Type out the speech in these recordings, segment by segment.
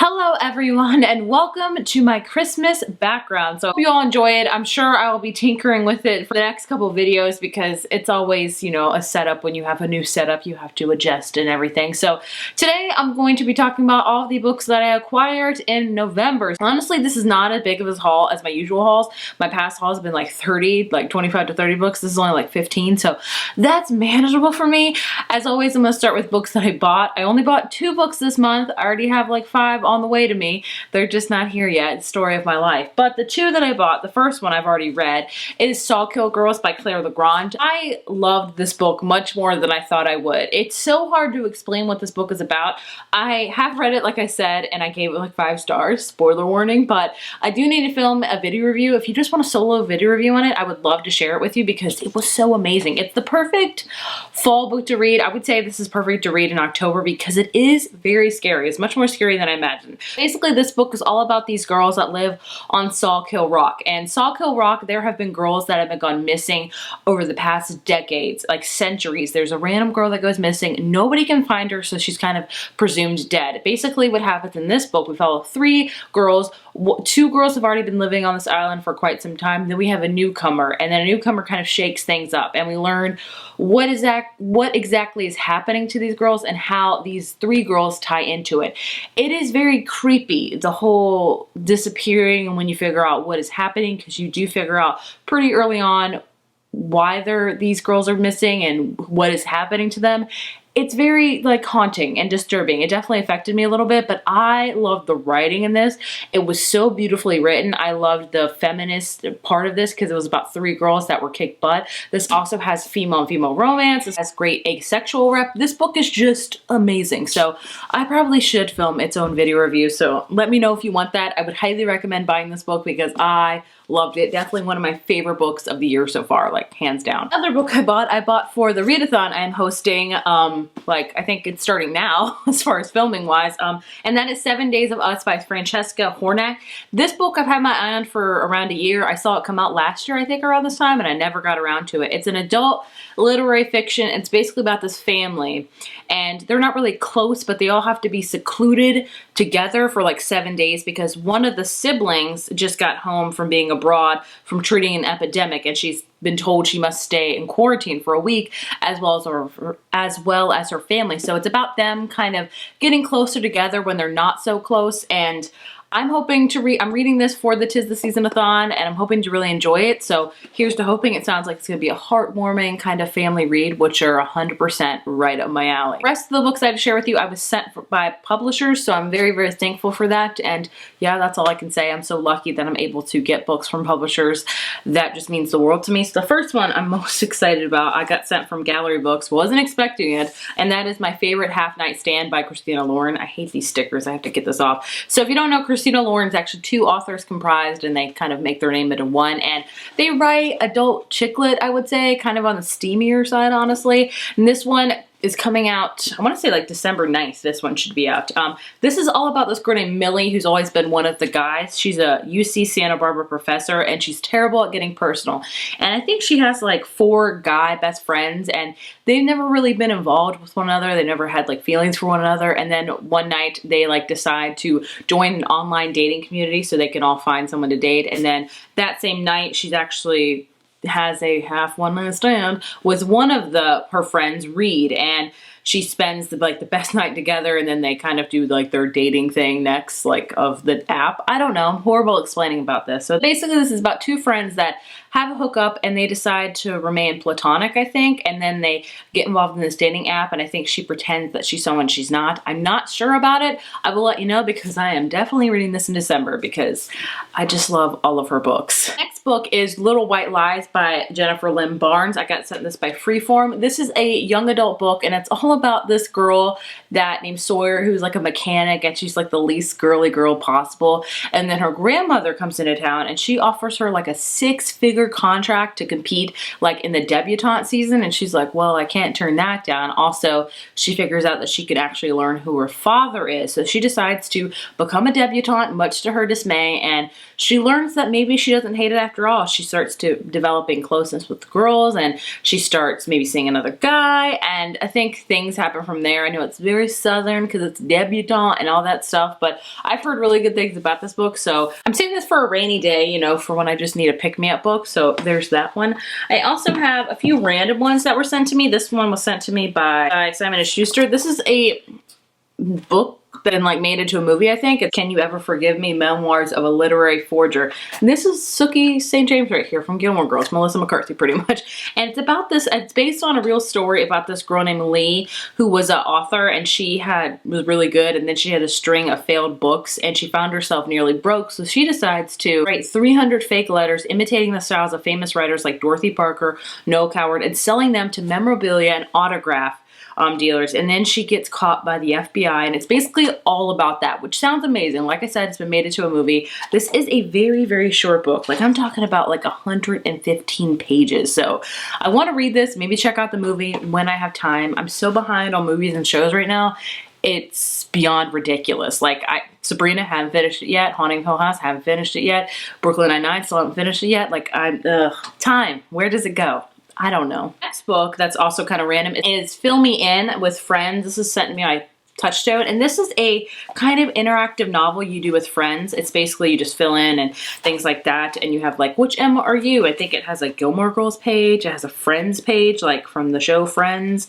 Hello everyone and welcome to my Christmas background. So I hope you all enjoy it. I'm sure I will be tinkering with it for the next couple of videos because it's always, a setup. When you have a new setup, you have to adjust and everything. So today I'm going to be talking about all the books that I acquired in November. Honestly, this is not as big of a haul as my usual hauls. My past hauls have been like 25 to 30 books. This is only like 15, so that's manageable for me. As always, I'm going to start with books that I bought. I only bought 2 books this month. I already have like 5 on the way to me. They're just not here yet. It's the story of my life. But the 2 that I bought, the first one I've already read, is Sawkill Girls by Claire Legrand. I loved this book much more than I thought I would. It's so hard to explain what this book is about. I have read it, like I said, and I gave it like 5 stars, spoiler warning, but I do need to film a video review. If you just want a solo video review on it, I would love to share it with you because it was so amazing. It's the perfect fall book to read. I would say this is perfect to read in October because it is very scary. It's much more scary than I imagined. Basically, this book is all about these girls that live on Sawkill Rock. And Sawkill Rock, there have been girls that have been gone missing over the past decades, like centuries. There's a random girl that goes missing. Nobody can find her, so she's kind of presumed dead. Basically, what happens in this book, we follow 3 girls. 2 girls have already been living on this island for quite some time. Then we have a newcomer, and then a newcomer kind of shakes things up, and we learn what exactly is happening to these girls and how these 3 girls tie into it. It is very creepy, the whole disappearing, and when you figure out what is happening, because you do figure out pretty early on why these girls are missing and what is happening to them. It's very like haunting and disturbing. It definitely affected me a little bit, but I loved the writing in this. It was so beautifully written. I loved the feminist part of this because it was about 3 girls that were kicked butt. This also has female romance. This has great asexual rep. This book is just amazing. So I probably should film its own video review. So let me know if you want that. I would highly recommend buying this book because I loved it. Definitely one of my favorite books of the year so far, like hands down. Another book I bought for the readathon I am hosting, I think it's starting now as far as filming wise, and that is 7 Days of Us by Francesca Hornak. This book I've had my eye on for around a year. I saw it come out last year, I think, around this time, and I never got around to it. It's an adult literary fiction. It's basically about this family, and they're not really close, but they all have to be secluded together for like 7 days because one of the siblings just got home from being abroad from treating an epidemic, and she's been told she must stay in quarantine for a week as well as her family. So it's about them kind of getting closer together when they're not so close. And I'm hoping to I'm reading this for the 'Tis the Season-a-thon, and I'm hoping to really enjoy it. So here's to hoping. It sounds like it's going to be a heartwarming kind of family read, which are 100% right up my alley. The rest of the books I have to share with you, I was sent by publishers, so I'm very, very thankful for that. And yeah, that's all I can say. I'm so lucky that I'm able to get books from publishers. That just means the world to me. So the first one I'm most excited about, I got sent from Gallery Books, wasn't expecting it, and that is My Favorite Half Night Stand by Christina Lauren. I hate these stickers. I have to get this off. So if you don't know, Christina Lauren's actually 2 authors comprised, and they kind of make their name into one, and they write adult chick lit, I would say, kind of on the steamier side, honestly. And this one is coming out, I want to say like December 9th, this one should be out. This is all about this girl named Millie, who's always been one of the guys. She's a UC Santa Barbara professor, and she's terrible at getting personal. And I think she has like 4 guy best friends, and they've never really been involved with one another. They never had like feelings for one another. And then one night they like decide to join an online dating community so they can all find someone to date. And then that same night, she's actually has a half one-night stand with one of her friends, Reed, and she spends the best night together, and then they kind of do like their dating thing next, like of the app. I don't know. I'm horrible explaining about this. So basically this is about 2 friends that have a hookup and they decide to remain platonic, I think, and then they get involved in this dating app, and I think she pretends that she's someone she's not. I'm not sure about it. I will let you know because I am definitely reading this in December because I just love all of her books. Next book is Little White Lies by Jennifer Lynn Barnes. I got sent this by Freeform. This is a young adult book, and it's all about this girl named Sawyer, who's like a mechanic, and she's like the least girly girl possible. And then her grandmother comes into town, and she offers her like a 6-figure 2-year contract to compete like in the debutante season, and she's like, well, I can't turn that down. Also, she figures out that she could actually learn who her father is, so she decides to become a debutante, much to her dismay, and she learns that maybe she doesn't hate it after all. She starts to developing closeness with the girls, and she starts maybe seeing another guy, and I think things happen from there. I know it's very southern because it's debutante and all that stuff, but I've heard really good things about this book, so I'm saving this for a rainy day, you know, for when I just need a pick-me-up book. So there's that one. I also have a few random ones that were sent to me. This one was sent to me by Simon & Schuster. This is a book been like made into a movie, I think. It's Can You Ever Forgive Me? Memoirs of a Literary Forger. And this is Sookie St. James right here from Gilmore Girls, Melissa McCarthy pretty much. And it's about this, it's based on a real story about this girl named Lee who was an author, and she was really good, and then she had a string of failed books and she found herself nearly broke, so she decides to write 300 fake letters imitating the styles of famous writers like Dorothy Parker, Noel Coward, and selling them to memorabilia and autograph dealers. And then she gets caught by the FBI, and it's basically all about that, which sounds amazing. Like I said, it's been made into a movie. This is a very, very short book. Like I'm talking about like 115 pages. So I want to read this, maybe check out the movie when I have time. I'm so behind on movies and shows right now. It's beyond ridiculous. Like Sabrina, haven't finished it yet. Haunting Hill House, haven't finished it yet. Brooklyn Nine-Nine, still haven't finished it yet. Like time, where does it go? I don't know. Next book that's also kind of random is Fill Me In with Friends. This is sent to me by Touchstone, and this is a kind of interactive novel you do with friends. It's basically you just fill in and things like that, and you have like, which Emma are you? I think it has a Gilmore Girls page, it has a Friends page, like from the show Friends.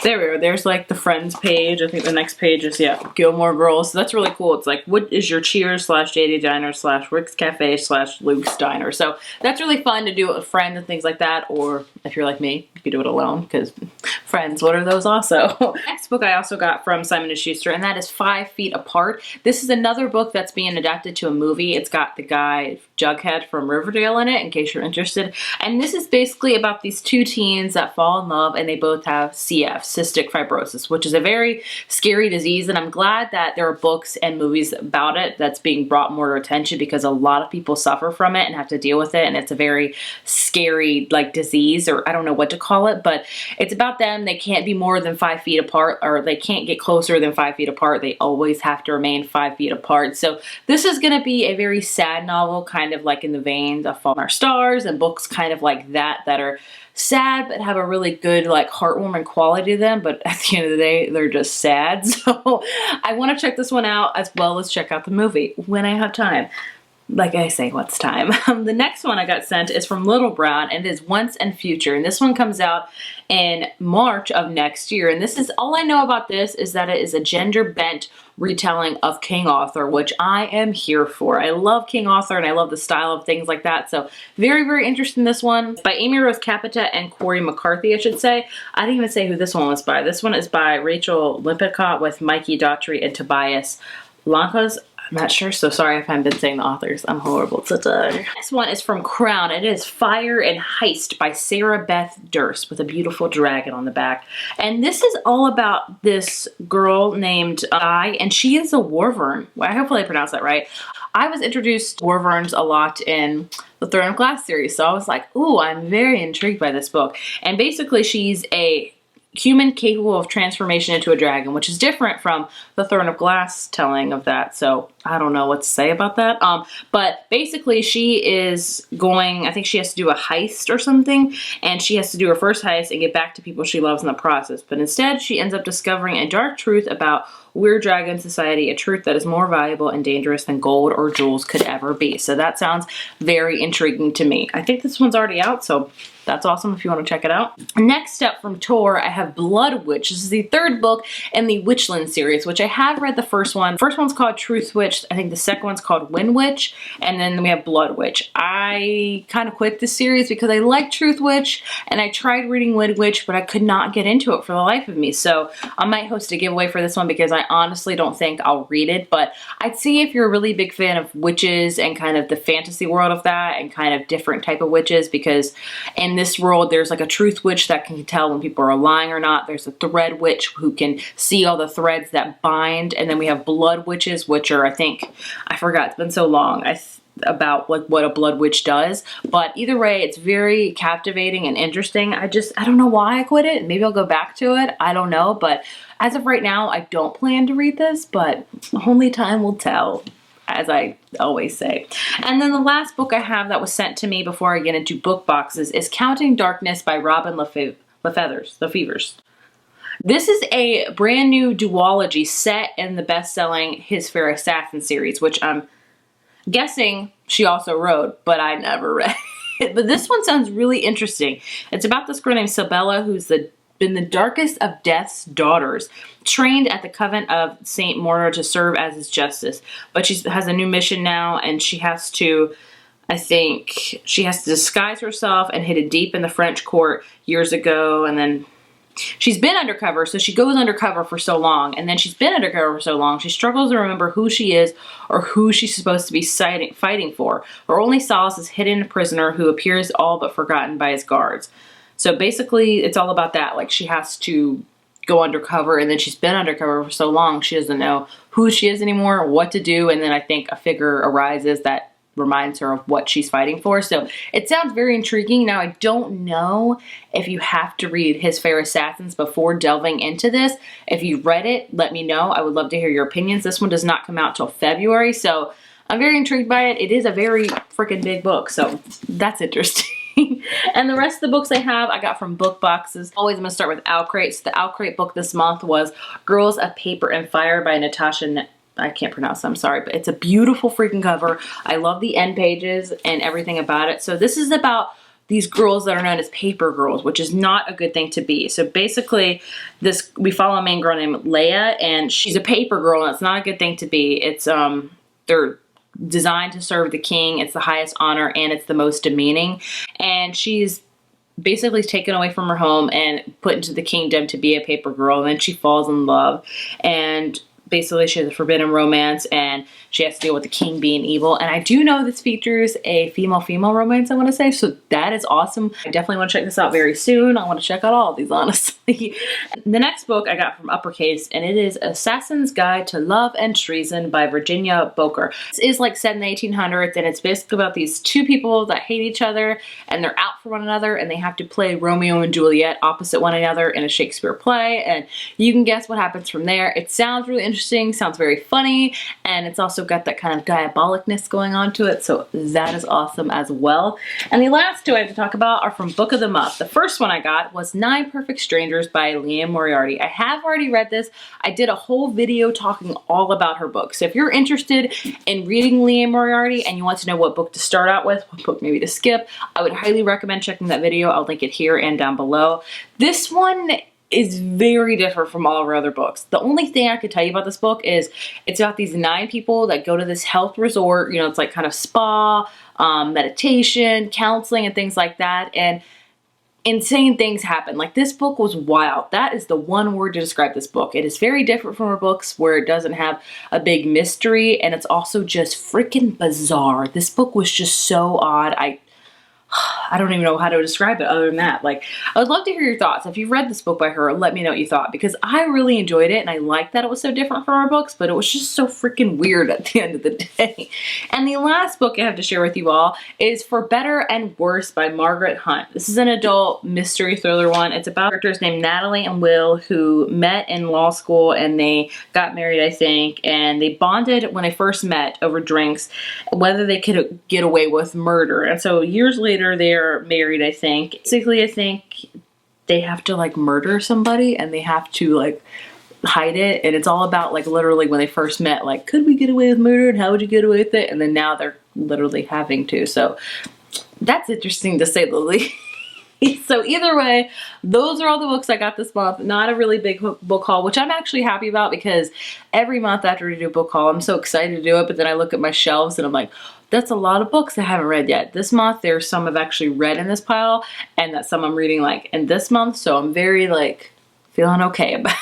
There we are, there's like the Friends page. I think the next page is, yeah, Gilmore Girls. So that's really cool. It's like, what is your Cheers / JD Diner / Rick's Cafe / Luke's Diner. So that's really fun to do it with friends and things like that, or if you're like me, you could do it alone, because friends, what are those also? Next book I also got from Simon & Schuster, and that is 5 Feet Apart. This is another book that's being adapted to a movie. It's got the guy Jughead from Riverdale in it, in case you're interested. And this is basically about these two teens that fall in love, and they both have CF, cystic fibrosis, which is a very scary disease. And I'm glad that there are books and movies about it that's being brought more to attention, because a lot of people suffer from it and have to deal with it. And it's a very scary like disease, or I don't know what to call it, but it's about them. They can't be more than 5 feet apart, or they can't get closer than 5 feet apart. They always have to remain 5 feet apart. So this is going to be a very sad novel, kind of like in the vein of Fault in Our Stars and books kind of like that are sad but have a really good like heartwarming quality to them, but at the end of the day they're just sad. So I want to check this one out, as well as check out the movie when I have time. Like I say, what's time? The next one I got sent is from Little Brown, and it is Once and Future, and this one comes out in March of next year. And this is, all I know about this is that it is a gender-bent retelling of King Arthur, which I am here for. I love King Arthur and I love the style of things like that. So very, very interested in this one. It's by Amy Rose Capita and Corey McCarthy, I should say. I didn't even say who this one was by. This one is by Rachel Lippincott with Mikey Daughtry and Tobias Lancas. I'm not sure, so sorry if I haven't been saying the authors. I'm horrible today. This one is from Crown. It is Fire and Heist by Sarah Beth Durst with a beautiful dragon on the back. And this is all about this girl named Guy, and she is a wyvern. Well, hopefully I pronounced that right. I was introduced to wyverns a lot in the Throne of Glass series, so I was like, ooh, I'm very intrigued by this book. And basically she's a human capable of transformation into a dragon, which is different from the Throne of Glass telling of that. So I don't know what to say about that. But basically she is going, I think she has to do a heist or something, and she has to do her first heist and get back to people she loves in the process. But instead she ends up discovering a dark truth about weird dragon society, a truth that is more valuable and dangerous than gold or jewels could ever be. So that sounds very intriguing to me. I think this one's already out, so that's awesome if you want to check it out. Next up from Tor, I have Blood Witch. This is the third book in the Witchland series, which I have read the first one. The first one's called Truth Witch. I think the second one's called Wind Witch. And then we have Blood Witch. I kind of quit this series because I like Truth Witch and I tried reading Wind Witch, but I could not get into it for the life of me. So I might host a giveaway for this one because I honestly don't think I'll read it. But I'd see if you're a really big fan of witches and kind of the fantasy world of that and kind of different type of witches, because in this world there's like a truth witch that can tell when people are lying or not. There's a thread witch who can see all the threads that bind, and then we have blood witches, which are, I think, I forgot, it's been so long, about like what a blood witch does. But either way, it's very captivating and interesting. I don't know why I quit it. Maybe I'll go back to it. I don't know. But as of right now, I don't plan to read this, but only time will tell, as I always say. And then the last book I have that was sent to me before I get into book boxes is Counting Darkness by Robin Lefevers. This is a brand new duology set in the best-selling His Fair Assassin series, which I'm guessing she also wrote, but I never read it. But this one sounds really interesting. It's about this girl named Sabella who's been the darkest of Death's daughters, trained at the Convent of St. Mortar to serve as his justice. But she has a new mission now, and she has to, I think, she has to disguise herself and hid it deep in the French court years ago, and then she's been undercover, so she goes undercover for so long, and then she's been undercover for so long, she struggles to remember who she is or who she's supposed to be fighting for. Her only solace is hidden prisoner who appears all but forgotten by his guards. So basically, it's all about that. Like, she has to go undercover, and then she's been undercover for so long, she doesn't know who she is anymore, what to do, and then I think a figure arises that reminds her of what she's fighting for. So it sounds very intriguing. Now, I don't know if you have to read His Fair Assassins before delving into this. If you read it, let me know. I would love to hear your opinions. This one does not come out till February, so I'm very intrigued by it. It is a very freaking big book, so that's interesting. And the rest of the books I have, I got from book boxes. Always, I'm going to start with Owlcrate. So the Owlcrate book this month was Girls of Paper and Fire by Natasha. I can't pronounce it, I'm sorry, but it's a beautiful freaking cover. I love the end pages and everything about it. So this is about these girls that are known as paper girls, which is not a good thing to be. So basically, we follow a main girl named Leia, and she's a paper girl, and it's not a good thing to be. It's they're designed to serve the king. It's the highest honor, and it's the most demeaning. And she's basically taken away from her home and put into the kingdom to be a paper girl. And then she falls in love, and basically she has a forbidden romance, and she has to deal with the king being evil. And I do know this features a female-female romance, I want to say, so that is awesome. I definitely want to check this out very soon. I want to check out all of these, honestly. The next book I got from Uppercase, and it is Assassin's Guide to Love and Treason by Virginia Boker. This is like set in the 1800s, and it's basically about these two people that hate each other, and they're out for one another, and they have to play Romeo and Juliet opposite one another in a Shakespeare play, and you can guess what happens from there. It sounds really interesting, sounds very funny, and it's also got that kind of diabolicness going on to it, so that is awesome as well. And the last two I have to talk about are from Book of the Month. The first one I got was 9 Perfect Strangers by Liane Moriarty. I have already read this. I did a whole video talking all about her book. So if you're interested in reading Liane Moriarty and you want to know what book to start out with, what book maybe to skip, I would highly recommend checking that video. I'll link it here and down below. This one is very different from all of our other books. The only thing I could tell you about this book is it's about these 9 people that go to this health resort. You know, it's like kind of spa, meditation, counseling, and things like that. And insane things happen. Like, this book was wild. That is the one word to describe this book. It is very different from her books where it doesn't have a big mystery, and it's also just freaking bizarre. This book was just so odd. I don't even know how to describe it other than that. Like, I would love to hear your thoughts. If you've read this book by her, let me know what you thought, because I really enjoyed it, and I liked that it was so different from our books, but it was just so freaking weird at the end of the day. And the last book I have to share with you all is For Better and Worse by Margaret Hunt. This is an adult mystery thriller one. It's about characters named Natalie and Will who met in law school, and they got married, I think, and they bonded when they first met over drinks, whether they could get away with murder. And so years later, they're married, I think. Basically, I think they have to like murder somebody, and they have to like hide it, and it's all about like literally when they first met, like, could we get away with murder, and how would you get away with it? And then now they're literally having to. So that's interesting to say the least. So either way, those are all the books I got this month. Not a really big book haul, which I'm actually happy about, because every month after we do a book haul, I'm so excited to do it, but then I look at my shelves and I'm like, that's a lot of books I haven't read yet. This month, there's some I've actually read in this pile, and that some I'm reading like in this month, so I'm very like feeling okay about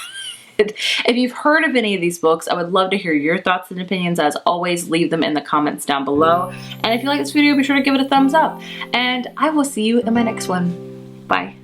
it. If you've heard of any of these books, I would love to hear your thoughts and opinions. As always, leave them in the comments down below. And if you like this video, be sure to give it a thumbs up. And I will see you in my next one. Bye.